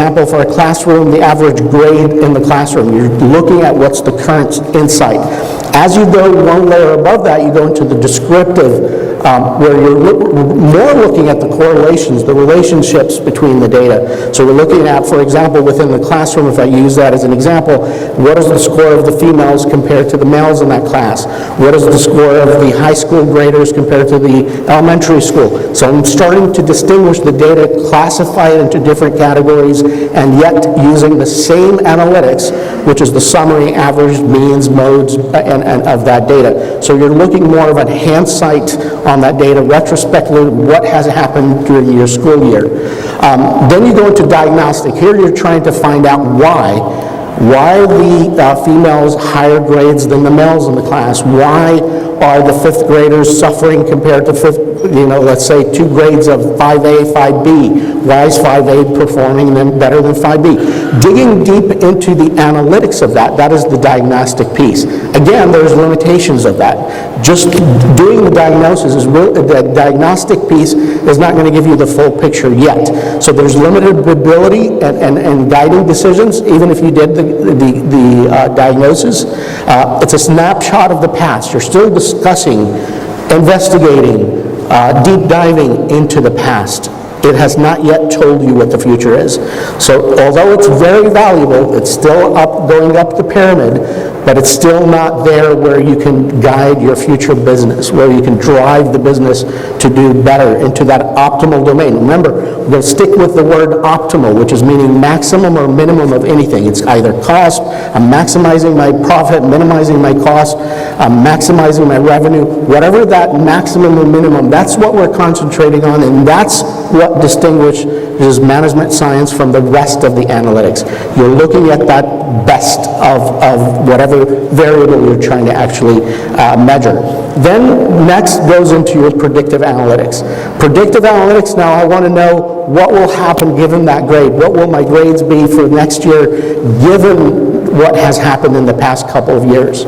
example, for a classroom, the average grade in the classroom. You're looking at what's the current insight. As you go one layer above that, you go into the descriptive, where you're more looking at the correlations, the relationships between the data. So we're looking at, for example, within the classroom, if I use that as an example, what is the score of the females compared to the males in that class? What is the score of the high school graders compared to the elementary school? So I'm starting to distinguish the data, classify it into different categories, and yet using the same analytics, which is the summary, average, means, modes, and of that data. So you're looking more of a hindsight on that data, retrospectively, what has happened during your school year. Then you go into diagnostic. Here you're trying to find out why are the females higher grades than the males in the class? Why are the fifth graders suffering compared to let's say 2 grades of 5A, 5B? Why is 5A performing better than 5B? Digging deep into the analytics of that is the diagnostic piece. Again, there's limitations of that. Just doing the diagnosis, the diagnostic piece is not going to give you the full picture yet. So there's limited ability and guiding decisions, even if you did the diagnosis. It's a snapshot of the past. You're still discussing, investigating, deep diving into the past. It has not yet told you what the future is. So although it's very valuable, it's still going up the pyramid, but it's still not there where you can guide your future business, where you can drive the business to do better into that optimal domain. Remember, we're going to stick with the word optimal, which is meaning maximum or minimum of anything. It's either cost, I'm maximizing my profit, minimizing my cost, I'm maximizing my revenue, whatever that maximum or minimum, that's what we're concentrating on, and that's what distinguishes management science from the rest of the analytics. You're looking at that best of whatever variable you're trying to actually measure. Then next goes into your predictive analytics. Predictive analytics, now I want to know what will happen given that grade. What will my grades be for next year given what has happened in the past couple of years?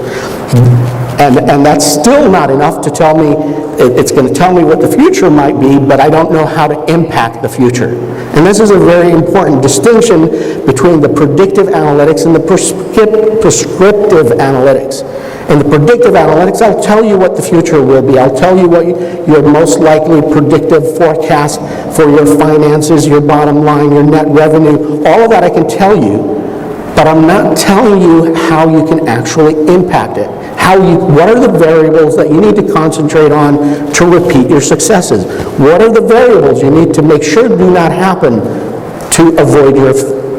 And that's still not enough to tell me, it's going to tell me what the future might be, but I don't know how to impact the future. And this is a very important distinction between the predictive analytics and the prescriptive analytics. In the predictive analytics, I'll tell you what the future will be. I'll tell you what your most likely predictive forecast for your finances, your bottom line, your net revenue, all of that I can tell you. But I'm not telling you how you can actually impact it. What are the variables that you need to concentrate on to repeat your successes? What are the variables you need to make sure do not happen to avoid your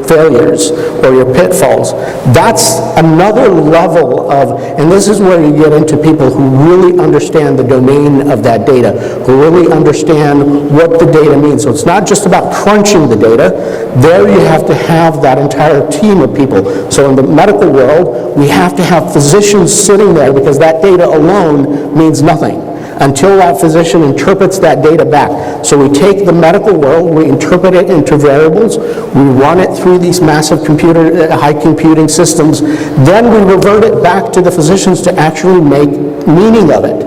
failures or your pitfalls? That's another level of, and this is where you get into people who really understand the domain of that data, who really understand what the data means. So it's not just about crunching the data. There you have to have that entire team of people. So in the medical world, we have to have physicians sitting there because that data alone means nothing until that physician interprets that data back. So we take the medical world, we interpret it into variables, we run it through these massive high computing systems, then we revert it back to the physicians to actually make meaning of it.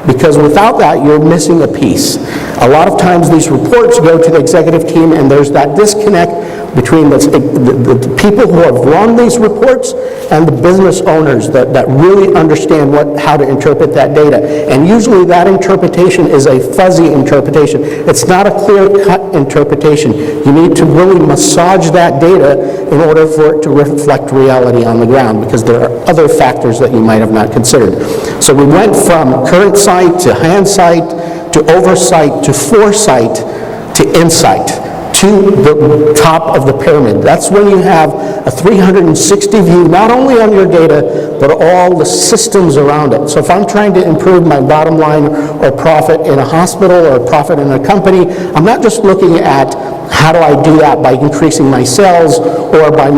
Because without that, you're missing a piece. A lot of times these reports go to the executive team and there's that disconnect between the people who have run these reports and the business owners that really understand how to interpret that data. And usually that interpretation is a fuzzy interpretation. It's not a clear-cut interpretation. You need to really massage that data in order for it to reflect reality on the ground, because there are other factors that you might have not considered. So we went from current sight to hindsight to oversight to foresight to insight, to the top of the pyramid. That's when you have a 360 view, not only on your data, but all the systems around it. So if I'm trying to improve my bottom line or profit in a hospital or profit in a company, I'm not just looking at how do I do that by increasing my sales or by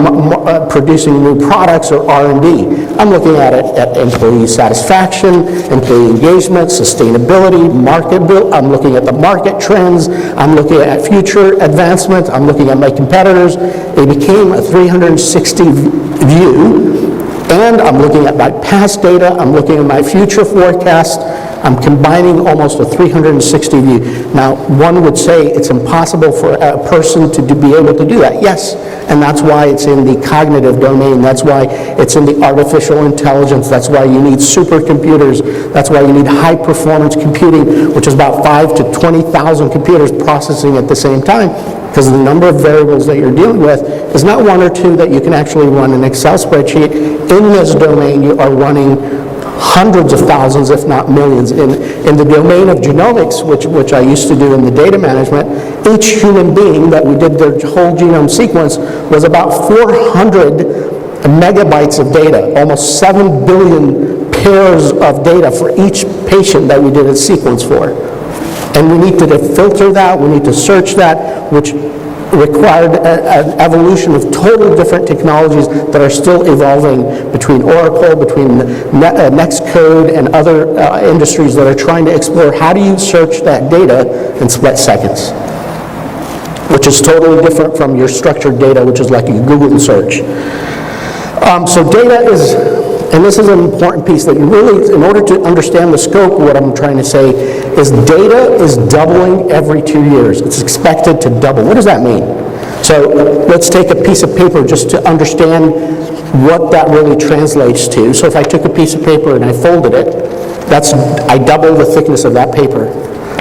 producing new products or R&D. I'm looking at it at employee satisfaction, employee engagement, sustainability, market build. I'm looking at the market trends. I'm looking at future advancement. I'm looking at my competitors. It became a 360 view. And I'm looking at my past data. I'm looking at my future forecast. I'm combining almost a 360 view. Now, one would say it's impossible for a person to be able to do that. Yes, and that's why it's in the cognitive domain. That's why it's in the artificial intelligence. That's why you need supercomputers. That's why you need high-performance computing, which is about 5 to 20,000 computers processing at the same time, because the number of variables that you're dealing with is not one or two that you can actually run an Excel spreadsheet. In this domain, you are running hundreds of thousands, if not millions. In the domain of genomics, which I used to do in the data management, each human being that we did their whole genome sequence was about 400 megabytes of data, almost 7 billion pairs of data for each patient that we did a sequence for. And we need to filter that, we need to search that, which required an evolution of totally different technologies that are still evolving between Oracle, between Nextcode, and other industries that are trying to explore how do you search that data in split seconds, which is totally different from your structured data, which is like a Google search. So data is, and this is an important piece that you really, in order to understand the scope of what I'm trying to say, is data is doubling every 2 years. It's expected to double. What does that mean? So let's take a piece of paper just to understand what that really translates to. So if I took a piece of paper and I folded it, I doubled the thickness of that paper.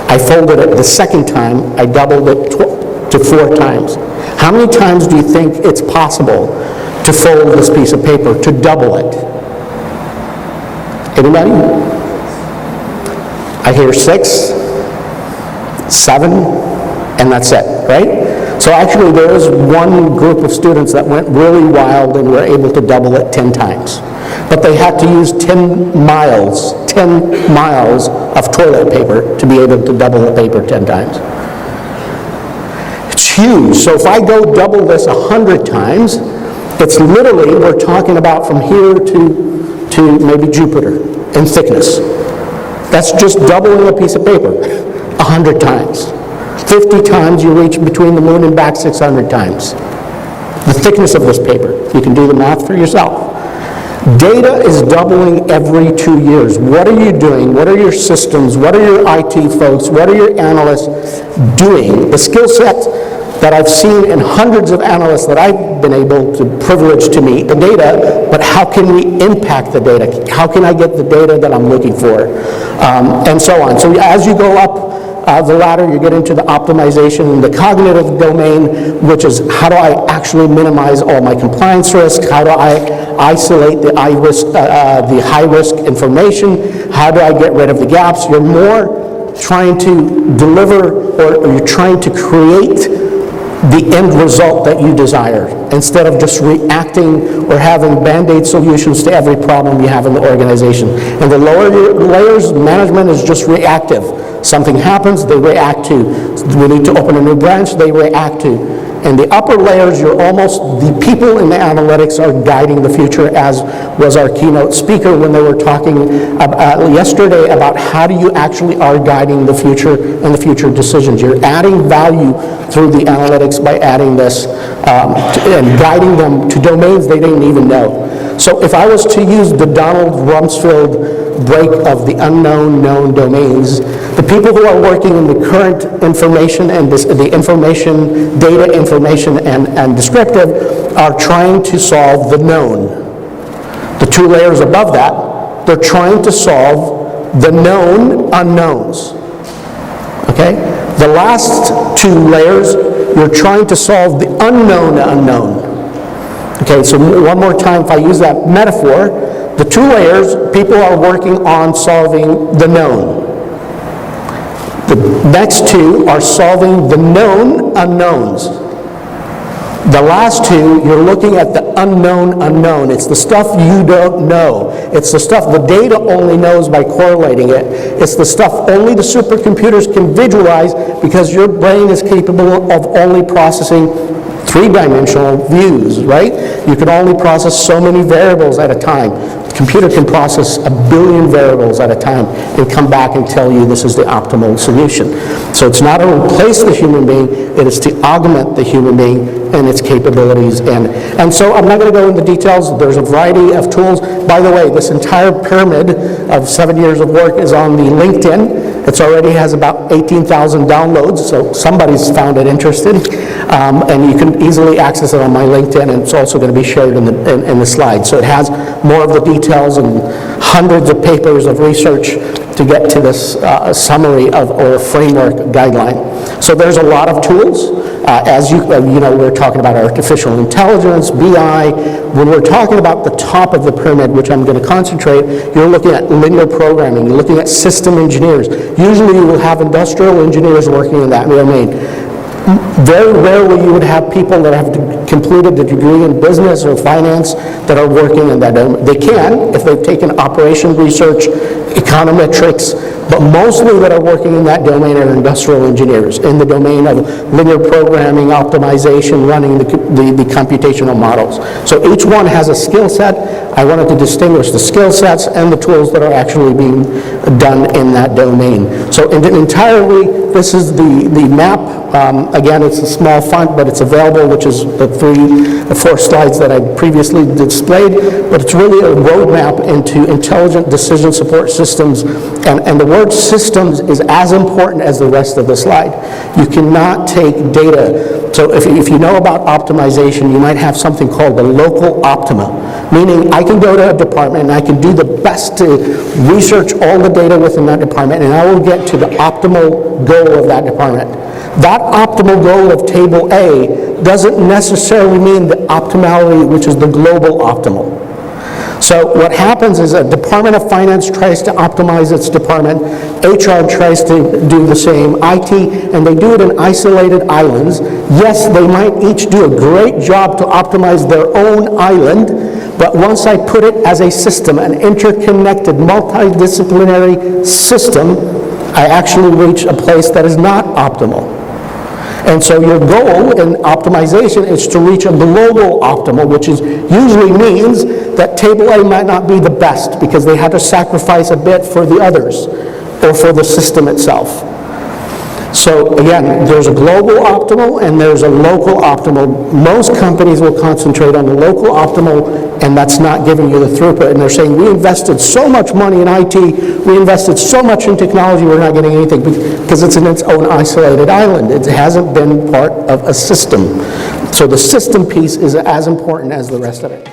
I folded it the second time, I doubled it to 4 times. How many times do you think it's possible to fold this piece of paper, to double it? Anybody? I hear 6, 7, and that's it, right? So actually there is one group of students that went really wild and were able to double it 10 times. But they had to use 10 miles of toilet paper to be able to double the paper 10 times. It's huge. So if I go double this 100 times, it's literally, we're talking about from here to maybe Jupiter in thickness. That's just doubling a piece of paper 100 times. 50 times you reach between the moon and back 600 times. The thickness of this paper. You can do the math for yourself. Data is doubling every 2 years. What are you doing? What are your systems? What are your IT folks? What are your analysts doing? The skill set that I've seen in hundreds of analysts that I've been privileged to meet, the data, but how can we impact the data? How can I get the data that I'm looking for? And so on. So as you go up the ladder, you get into the optimization and the cognitive domain, which is how do I actually minimize all my compliance risks? How do I isolate the high-risk information? How do I get rid of the gaps? You're more trying to deliver, or you're trying to create the end result that you desire, instead of just reacting or having band-aid solutions to every problem you have in the organization. And the lower layers, management is just reactive. Something happens, they react to. We need to open a new branch, they react to. And the upper layers, you're almost, the people in the analytics are guiding the future, as was our keynote speaker when they were talking yesterday about how do you actually are guiding the future and the future decisions. You're adding value through the analytics by adding this and guiding them to domains they didn't even know. So if I was to use the Donald Rumsfeld break of the unknown known domains, the people who are working in the current information and the information, data information and descriptive are trying to solve the known. The 2 layers above that, they're trying to solve the known unknowns. Okay? The last 2 layers, you're trying to solve the unknown unknown. Okay, so one more time, if I use that metaphor, the 2 layers, people are working on solving the known. The next 2 are solving the known unknowns. The last 2, you're looking at the unknown unknown. It's the stuff you don't know. It's the stuff the data only knows by correlating it. It's the stuff only the supercomputers can visualize, because your brain is capable of only processing 3-dimensional views, right? You can only process so many variables at a time. computer can process 1 billion variables at a time and come back and tell you this is the optimal solution. So it's not to replace the human being, it is to augment the human being and its capabilities. And so I'm not going to go into details. There's a variety of tools. By the way, this entire pyramid of 7 years of work is on the LinkedIn. It already has about 18,000 downloads, so somebody's found it interesting. And you can easily access it on my LinkedIn, and it's also going to be shared in the slides. So it has more of the details and hundreds of papers of research to get to this summary of or framework guideline. So there's a lot of tools. As you know, we're talking about artificial intelligence, BI. When we're talking about the top of the pyramid, which I'm going to concentrate, you're looking at linear programming, you're looking at system engineers. Usually you will have industrial engineers working in that domain. Very rarely you would have people that have completed a degree in business or finance that are working in that domain. They can, if they've taken operation research, econometrics, but mostly that are working in that domain are industrial engineers in the domain of linear programming, optimization, running the computational models. So each one has a skill set. I wanted to distinguish the skill sets and the tools that are actually being done in that domain. So entirely, this is the map. Again, it's a small font, but it's available, which is the 4 slides that I previously displayed. But it's really a roadmap into intelligent decision support systems. And the word systems is as important as the rest of the slide. You cannot take data. So if you know about optimization, you might have something called the local optima, meaning I can go to a department and I can do the best to research all the data within that department, and I will get to the optimal goal of that department. That optimal goal of table A doesn't necessarily mean the optimality, which is the global optimal. So what happens is a Department of Finance tries to optimize its department, HR tries to do the same, IT, and they do it in isolated islands. Yes, they might each do a great job to optimize their own island, but once I put it as a system, an interconnected, multidisciplinary system, I actually reach a place that is not optimal. And so your goal in optimization is to reach a global optimal, which usually means that table A might not be the best because they had to sacrifice a bit for the others or for the system itself. So again, there's a global optimal and there's a local optimal. Most companies will concentrate on the local optimal, and that's not giving you the throughput. And they're saying, we invested so much money in IT, we invested so much in technology, we're not getting anything because it's in its own isolated island. It hasn't been part of a system. So the system piece is as important as the rest of it.